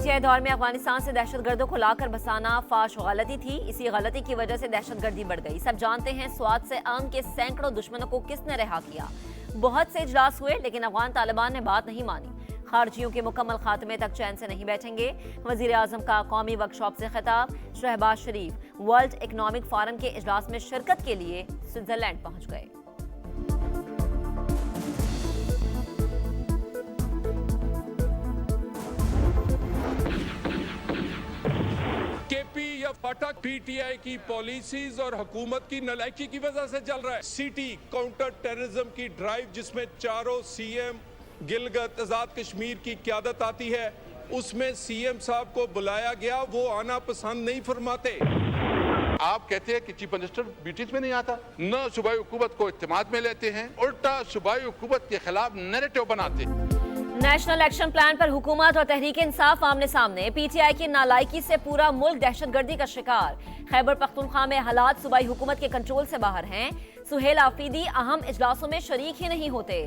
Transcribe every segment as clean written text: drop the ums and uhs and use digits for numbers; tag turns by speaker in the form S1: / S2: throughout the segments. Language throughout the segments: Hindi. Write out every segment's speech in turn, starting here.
S1: पीटीआई दौर में अफगानिस्तान से दहशतगर्दों को लाकर बसाना फाश गलती थी। इसी गलती की वजह से दहशतगर्दी बढ़ गई। सब जानते हैं स्वात से आम के सैकड़ों दुश्मनों को किसने रिहा किया। बहुत से इजलास हुए लेकिन अफगान तालिबान ने बात नहीं मानी। खारजियों के मुकम्मल खात्मे तक चैन से नहीं बैठेंगे। वजीर आजम का कौमी वर्कशॉप से खिताब। शहबाज शरीफ वर्ल्ड इकनॉमिक फोरम के इजलास में शिरकत के लिए स्विट्जरलैंड पहुंच गए।
S2: केपी या फटक पीटीआई की पॉलिसीज और हुकूमत की नालायकी की वजह से चल रहा है। सिटी काउंटर टेररिज्म की ड्राइव जिसमें चारों सीएम गिलगित आजाद कश्मीर की क़यादत आती है, उसमें सीएम साहब को बुलाया गया, वो आना पसंद नहीं फरमाते।
S3: आप कहते हैं कि चीफ मिनिस्टर मीटिंग में नहीं आता, न सूबाई हुकूमत को इत्तेमाद में लेते हैं, उल्टा सूबाई हुकूमत के खिलाफ नैरेटिव बनाते हैं।
S1: नेशनल एक्शन प्लान पर हुकूमत और तहरीक इंसाफ आमने सामने। पीटीआई की नालायकी से पूरा मुल्क दहशतगर्दी का शिकार। खैबर पख्तूनख्वा में हालात सूबाई हुकूमत के कंट्रोल से बाहर हैं। सुहेल आफरीदी अहम इजलासों में शरीक ही नहीं होते।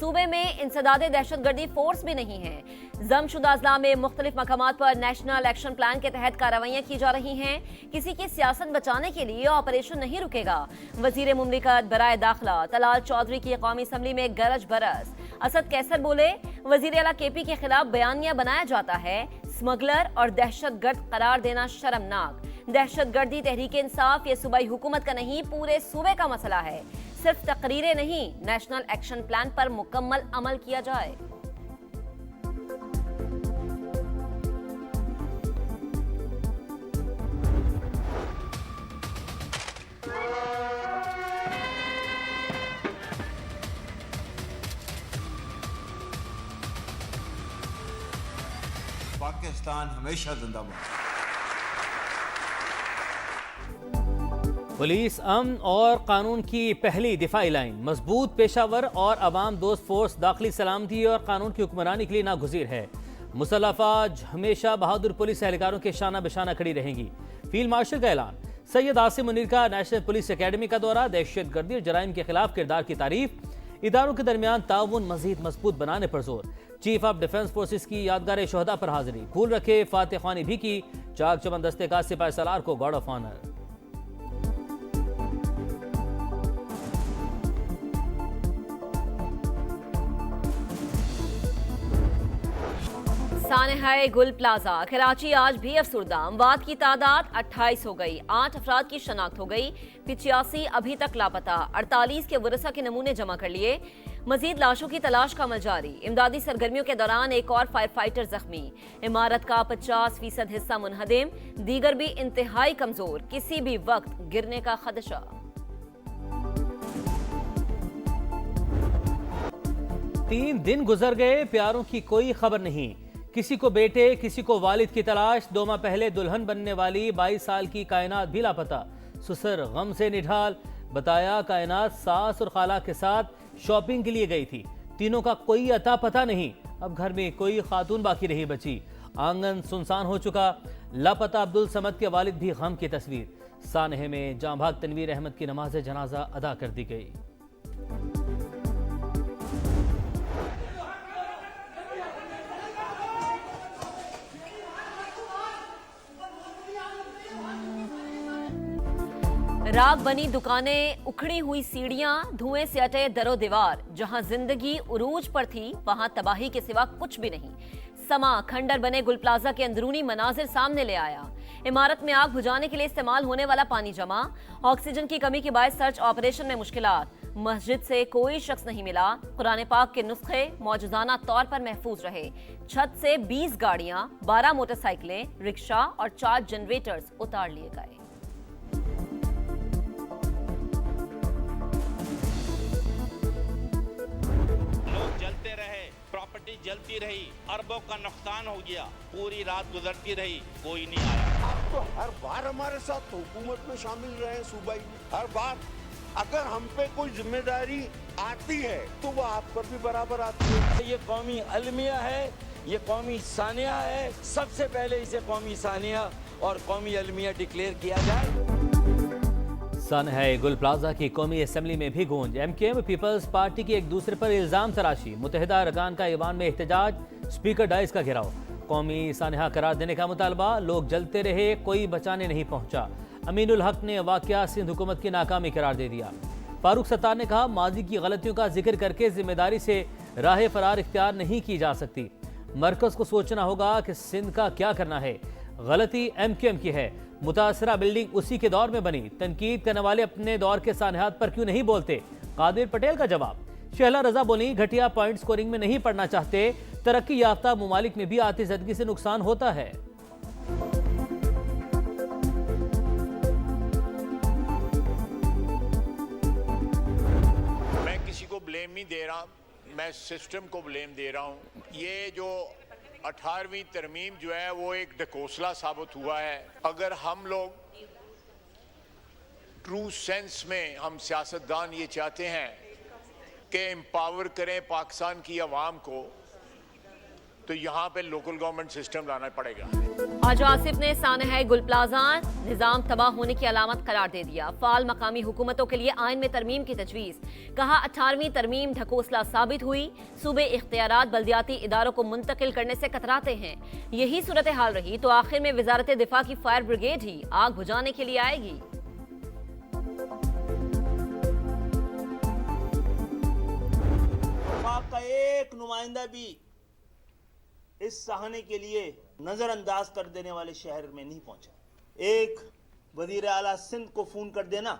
S1: सूबे में इंसदादे दहशतगर्दी फोर्स भी नहीं है। जमशुदा अजला में मुख्तलिफ मकामात पर नेशनल एक्शन प्लान के तहत कार्रवाइयां की जा रही हैं। किसी की सियासत बचाने के लिए ऑपरेशन नहीं रुकेगा। वजीर मुमलिकत बराए दाखिला तलाल चौधरी की कौमी असम्बली में गरज बरस। असद कैसर बोले, वजीर आला केपी के खिलाफ बयानिया बनाया जाता है। स्मगलर और दहशतगर्द करार देना शर्मनाक। दहशतगर्दी तहरीक इंसाफ ये सूबाई हुकूमत का नहीं, पूरे सूबे का मसला है। सिर्फ तकरीरें नहीं, नेशनल एक्शन प्लान पर मुकम्मल अमल किया जाए।
S4: पाकिस्तान हमेशा जिंदाबाद।
S5: पुलिस अमन और कानून की पहली दिफाई लाइन। मजबूत, पेशावर और अवाम दोस्त फोर्स दाखिली सलामती और कानून की हुक्मरानी के लिए नागुज़ीर है। मुसल्लह अफवाज हमेशा बहादुर पुलिस एहलकारों के शाना बशाना खड़ी रहेंगी। फील्ड मार्शल का ऐलान। सैयद आसिम मुनीर का नेशनल पुलिस अकेडमी का दौरा। दहशतगर्दी और जराइम के खिलाफ किरदार की तारीफ। इदारों के दरमियान ताउन मजीद मजबूत बनाने पर जोर। चीफ ऑफ डिफेंस फोर्सेस की यादगार शोहदा पर हाजिरी। फूल रखे फातिह खानी भी की। चाक चमन दस्ते का सिपाही सलार को गार्ड ऑफ ऑनर।
S1: सानहाए गुल प्लाजा कराची आज भी अफसुर्दा। अमवात की तादाद 28 हो गई। 8 अफराद की शनाख्त हो गई। 85 अभी तक लापता। 48 के वरसा के नमूने जमा कर लिए। मजीद लाशों की तलाश का अमल जारी। इमदादी सरगर्मियों के दौरान एक और फायर फाइटर जख्मी। इमारत का 50% हिस्सा मुनहदिम, दीगर भी इंतहाई कमजोर। किसी भी वक्त गिरने का खदशा।
S5: तीन दिन गुजर गए, प्यारों की कोई खबर नहीं। किसी को बेटे, किसी को वालिद की तलाश। 2 माह पहले दुल्हन बनने वाली 22 साल की कायनात भी लापता। ससुर गम से निढाल। बताया कायनात सास और खाला के साथ शॉपिंग के लिए गई थी। तीनों का कोई अता पता नहीं। अब घर में कोई खातून बाकी नहीं बची। आंगन सुनसान हो चुका। लापता अब्दुल समद के वालिद भी गम की तस्वीर। सानहे में जांभाग तनवीर अहमद की नमाज जनाजा अदा कर दी गई।
S1: राग बनी दुकानें, उखड़ी हुई सीढ़ियां, धुएं से अटे दरो दीवार। जहां जिंदगी उरूज पर थी वहां तबाही के सिवा कुछ भी नहीं। समा खंडर बने गुल प्लाजा के अंदरूनी मनाजिर सामने ले आया। इमारत में आग बुझाने के लिए इस्तेमाल होने वाला पानी जमा। ऑक्सीजन की कमी के बायस सर्च ऑपरेशन में मुश्किलात। मस्जिद से कोई शख्स नहीं मिला। कुरान पाक के नुस्खे मौजूदाना तौर पर महफूज रहे। छत से 20 गाड़ियां, 12 मोटरसाइकिलें, रिक्शा और 4 जनरेटर्स उतार लिए गए।
S6: जलते रहे, प्रॉपर्टी जलती रही, अरबों का नुकसान हो गया। पूरी रात गुजरती रही, कोई नहीं आया।
S7: आप तो हर बार हमारे साथ हुकूमत में शामिल रहे सूबाई। हर बार अगर हम पे कोई जिम्मेदारी आती है तो वो आप पर भी बराबर आती है।
S8: ये कौमी अलमिया है, ये कौमी सानिया है। सबसे पहले इसे कौमी सानिया और कौमी अलमिया डिक्लेयर किया जाए।
S5: सानहा गुल प्लाजा की कौमी असम्बली में भी गूंज। एमकेएम पीपल्स पार्टी की एक दूसरे पर इल्जाम तराशी। मुत्तहिदा अरकान का ईवान में एहतजाज। स्पीकर डाइस का घेराव। कौमी सानहा करार देने का मुतालबा, लोग जलते रहे, कोई बचाने नहीं पहुंचा। अमीनुल हक ने वाकया सिंध हुकूमत की नाकामी करार दे दिया। फारूक सत्तार ने कहा, माजी की गलतियों का जिक्र करके जिम्मेदारी से राह फरार इख्तियार नहीं की जा सकती। मरकज को सोचना होगा कि सिंध का क्या करना है। गलती MQM की है, मुतासरा बिल्डिंग उसी के दौर में बनी। तनकीद करने वाले अपने दौर के सानहात पर क्यों नहीं बोलते? कादिर पटेल का जवाब। शहला रजा बोली, घटिया पॉइंट स्कोरिंग में नहीं पड़ना चाहते, तरक्की याफ्ता मुमालिक में भी आतिशदगी से नुकसान होता है।
S9: मैं किसी को ब्लेम नहीं दे रहा, मैं सिस्टम को ब्लेम दे रहा हूँ। ये जो 18वीं तरमीम जो है वो एक ढकोसला साबित हुआ है। अगर हम लोग ट्रू सेंस में हम सियासतदान ये चाहते हैं कि एम्पावर करें पाकिस्तान की आवाम को, तो यहाँ पे लोकल गवर्नमेंट सिस्टम लाना पड़ेगा।
S1: हाजी आसिफ ने सानहा गुल प्लाजा निजाम तबाह होने की अलामत करार दे दिया। फाल मकामी हुकूमतों के लिए आइन में तरमीम की तजवीज़। कहा, 18वीं तरमीम ढकोसला साबित हुई। सूबे इख्तियारात बल्दियाती इदारों को मुंतकिल करने से कतराते हैं। यही सूरत हाल रही तो आखिर में वजारत दिफा की फायर ब्रिगेड ही आग बुझाने के लिए आएगी।
S8: का एक नुमाइंदा भी इस सहाने के लिए नजरअंदाज कर देने वाले शहर में नहीं पहुंचा। एक वजीर आला सिंध को फोन कर देना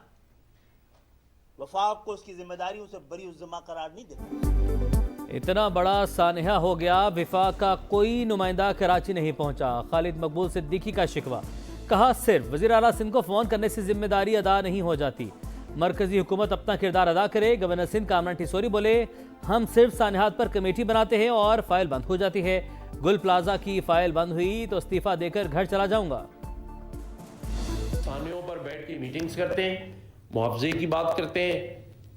S8: वफाक को उसकी जिम्मेदारियों से बरी उज़्ज़मा करार नहीं देता।
S5: इतना बड़ा सानहा हो गया, विफाक का कोई नुमाइंदा कराची नहीं पहुंचा। खालिद मकबूल सिद्दीकी का शिकवा। कहा, सिर्फ वजीर आला सिंध को फोन करने से जिम्मेदारी अदा नहीं हो जाती, मरकजी हुकूमत अपना किरदार अदा करे। गवर्नर सिंध कामरान टिसोरी बोले, हम सिर्फ सानहात पर कमेटी बनाते हैं और फाइल बंद हो जाती है। गुल प्लाजा की फाइल बंद हुई तो इस्तीफा देकर घर चला जाऊंगा।
S10: सानहों पर बैठ के मीटिंग्स करते हैं, मुआवजे की बात करते हैं,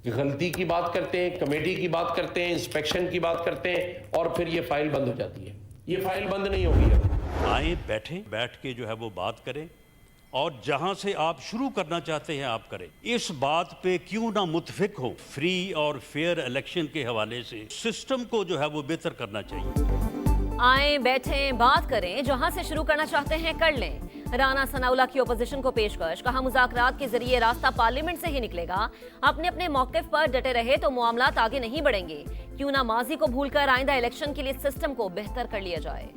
S10: गलती की बात करते हैं, कमेटी की बात करते हैं, इंस्पेक्शन की बात करते हैं और फिर ये फाइल बंद हो जाती है। ये फाइल बंद नहीं होगी अब।
S11: आए बैठ के जो है वो बात करें और जहां से आप शुरू करना चाहते हैं आप करें। इस बात पे क्यों ना मुत्फिक हो। फ्री और फेयर इलेक्शन के हवाले से सिस्टम को जो है वो बेहतर करना चाहिए।
S1: आए बैठें बात करें, जहां से शुरू करना चाहते हैं कर लें। राना सनाउल्लाह की ओपोजिशन को पेशकश। कहा, मुज़ाकरात के जरिए रास्ता पार्लियामेंट से ही निकलेगा। अपने अपने मौक़िफ़ पर डटे रहे तो मामलात आगे नहीं बढ़ेंगे। क्यों ना माजी को भूलकर आइंदा इलेक्शन के लिए सिस्टम को बेहतर कर लिया जाए।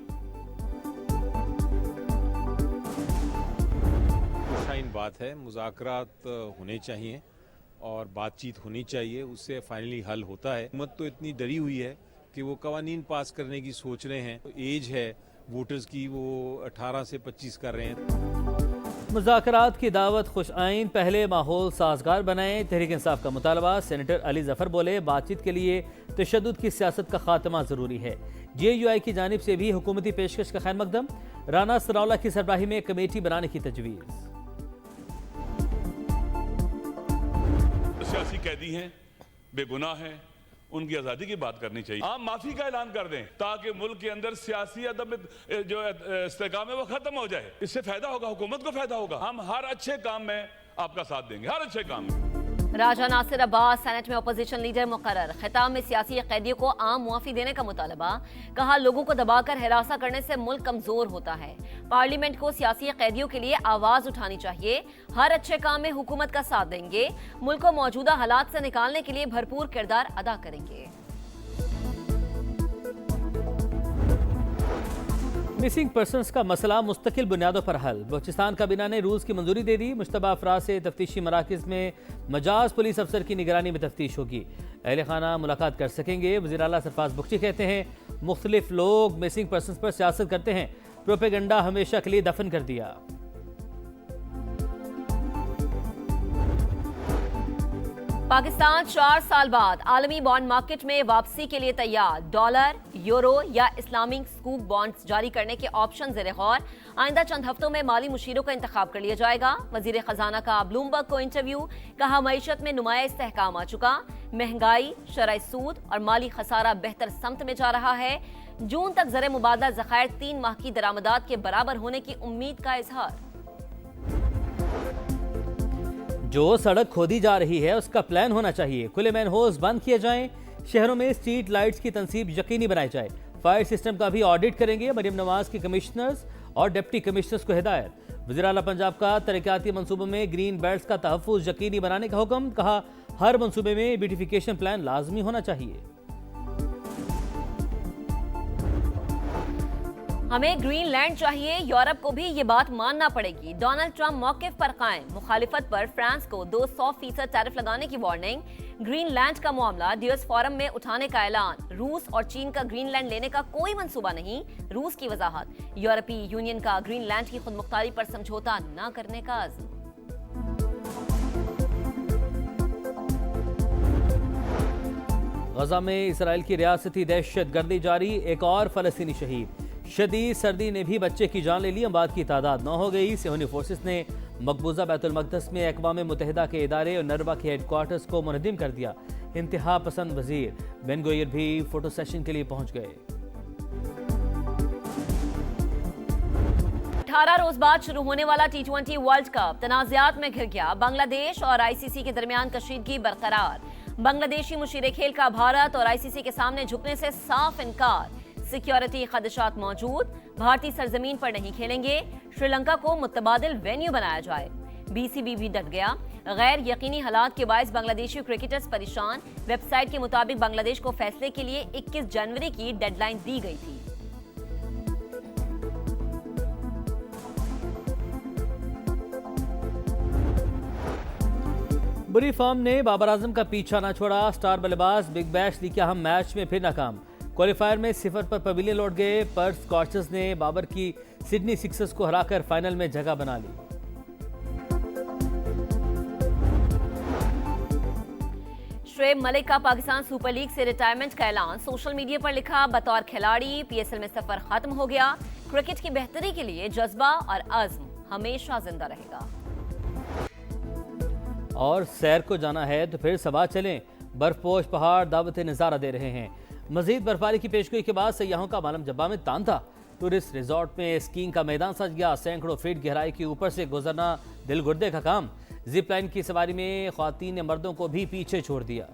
S2: शाइन बात है, मुज़ाकरात होने चाहिए और बातचीत होनी चाहिए, उससे फाइनली हल होता है। हुकूमत तो इतनी डरी हुई है कि वो कवानीन पास करने की सोच रहे हैं। एज है वोटर्स की, वो 18 से 25 कर रहे हैं।
S5: मुज़ाकरात की दावत खुश आइन, पहले माहौल साजगार बनाएं। तहरीक इंसाफ का मुतालबा। सेनेटर अली जफर बोले, बातचीत के लिए तशद्दुद की सियासत का खात्मा ज़रूरी है। JUI की जानिब से भी हुकूमती पेशकश का खैर मकदम। राना सनाउल्लाह की सरबराही में कमेटी बनाने की तजवीज़।
S12: सियासी कैदी हैं, बेगुनाह हैं, उनकी आज़ादी की बात करनी चाहिए। आप माफी का ऐलान कर दें ताकि मुल्क के अंदर सियासी अदब जो इस्तेकाम है वो खत्म हो जाए। इससे फायदा होगा, हुकूमत को फायदा होगा। हम हर अच्छे काम में आपका साथ देंगे, हर अच्छे काम में।
S1: राजा नासिर अब्बास सेनेट में अपोजिशन लीडर मुकर्रर। खिताब में सियासी कैदियों को आम मुआफी देने का मुतालबा। कहा, लोगों को दबाकर हिरासा करने से मुल्क कमजोर होता है। पार्लियामेंट को सियासी कैदियों के लिए आवाज उठानी चाहिए। हर अच्छे काम में हुकूमत का साथ देंगे। मुल्क को मौजूदा हालात से निकालने के लिए भरपूर किरदार अदा करेंगे।
S5: मिसिंग पर्सनस का मसला मुस्तकिल बुनियादों पर हल। बलूचिस्तान काबीना ने रूल्स की मंजूरी दे दी। मुश्तबा अफराद से तफ्तीशी मराकज़ में मजाज पुलिस अफसर की निगरानी में तफ्तीश होगी। अहल खाना मुलाकात कर सकेंगे। वज़ीर आला सरफराज बुख्ची कहते हैं, मुख्तलिफ लोग मिसिंग पर्सनस पर सियासत करते हैं, प्रोपेगेंडा हमेशा के लिए दफन कर दिया।
S1: पाकिस्तान 4 साल बाद आलमी बॉन्ड मार्केट में वापसी के लिए तैयार। डॉलर, यूरो या इस्लामिक स्कूप बॉन्ड्स जारी करने के ऑप्शन ज़ेरे गौर। आइंदा चंद हफ्तों में माली मुशीरों का इंतखाब कर लिया जाएगा। वजीर खजाना का ब्लूमबर्ग को इंटरव्यू। कहा, मईशत में नुमाया इस्तेहकाम आ चुका। महंगाई, शरह सूद और माली खसारा बेहतर समत में जा रहा है। जून तक ज़र मुबादला ज़खायर 3 माह की दरामदात के बराबर होने की उम्मीद का इजहार।
S5: जो सड़क खोदी जा रही है उसका प्लान होना चाहिए। खुले मैन होल्स बंद किए जाएं। शहरों में स्ट्रीट लाइट्स की तंसीब यकीनी बनाई जाए। फायर सिस्टम का भी ऑडिट करेंगे। मरियम नवाज की कमिश्नर्स और डिप्टी कमिश्नर्स को हिदायत। वज़ीर आला पंजाब का तरक्याती मंसूबों में ग्रीन बेल्ट्स का तहफ़्फ़ुज़ यकीनी बनाने का हुक्म। कहा, हर मंसूबे में ब्यूटिफिकेशन प्लान लाजमी होना चाहिए।
S1: हमें ग्रीनलैंड चाहिए, यूरोप को भी ये बात मानना पड़ेगी। डोनाल्ड ट्रंप मौक़िफ़ पर कायम। मुखालिफत पर फ्रांस को 200% टैरिफ लगाने की वार्निंग। ग्रीनलैंड का मामला डियोस फोरम में उठाने का ऐलान। रूस और चीन का ग्रीनलैंड लेने का कोई मंसूबा नहीं, रूस की वजाहत। यूरोपीय यूनियन का ग्रीनलैंड की खुदमुख्तारी पर समझौता न करने का अज़्म।
S5: गजा में इसराइल की रियासती दहशत गर्दी जारी। एक और फलस्तीनी शहीद। शदीद सर्दी ने भी बच्चे की जान ले ली। अमवात की तादाद 9 हो गई। सियोनी फोर्सेस ने मकबूजा बैतुल मक़दस में अक़वाम मुत्तहिदा के इदारे और नरवा के हेडक्वार्टर्स को मुनहदिम कर दिया। इंतहा पसंद वजीर बेन गोयर भी फोटो सेशन के लिए पहुंच गए।
S1: 18 रोज बाद शुरू होने वाला T20 वर्ल्ड कप तनाज़ात में घिर गया। बांग्लादेश और ICC के दरमियान कशीदगी बरकरार। बांग्लादेशी मुशीर खेल का भारत और ICC के सामने झुकने से साफ इनकार। सिक्योरिटी खदशात मौजूद, भारतीय सरजमीन पर नहीं खेलेंगे। श्रीलंका को मुतबादिल वेन्यू बनाया जाए। BCB भी डट गया। गैर यकीनी हालात के बायस बांग्लादेशी क्रिकेटर्स परेशान। वेबसाइट के मुताबिक बांग्लादेश को फैसले के लिए 21 जनवरी की डेडलाइन दी गई थी।
S5: बुरी फॉर्म ने बाबर आजम का पीछा न छोड़ा। स्टार बल्लेबाज बिग बैश लीग के अहम मैच में फिर नाकाम। क्वालिफायर में 0 पर पवेलियन लौट गए। पर्थ स्कॉचर्स ने बाबर की सिडनी सिक्सर्स को हराकर फाइनल में जगह बना ली।
S1: शुएब मलिक का पाकिस्तान सुपर लीग से रिटायरमेंट का ऐलान। सोशल मीडिया पर लिखा, बतौर खिलाड़ी PSL में सफर खत्म हो गया। क्रिकेट की बेहतरी के लिए जज्बा और अज़्म हमेशा जिंदा रहेगा।
S5: और सैर को जाना है तो फिर सबा चलें। बर्फपोश पहाड़ दावत नज़ारा दे रहे हैं। मजीद बर्फबारी की पेशगोई के बाद सयाहों का मालम जब्बा में तांता। टूरिस्ट रिजॉर्ट में स्कीइंग का मैदान सज गया। सैकड़ों फीट गहराई के ऊपर से गुजरना दिल गुर्दे का काम। जिप लाइन की सवारी में ख्वातीन ने मर्दों को भी पीछे छोड़ दिया।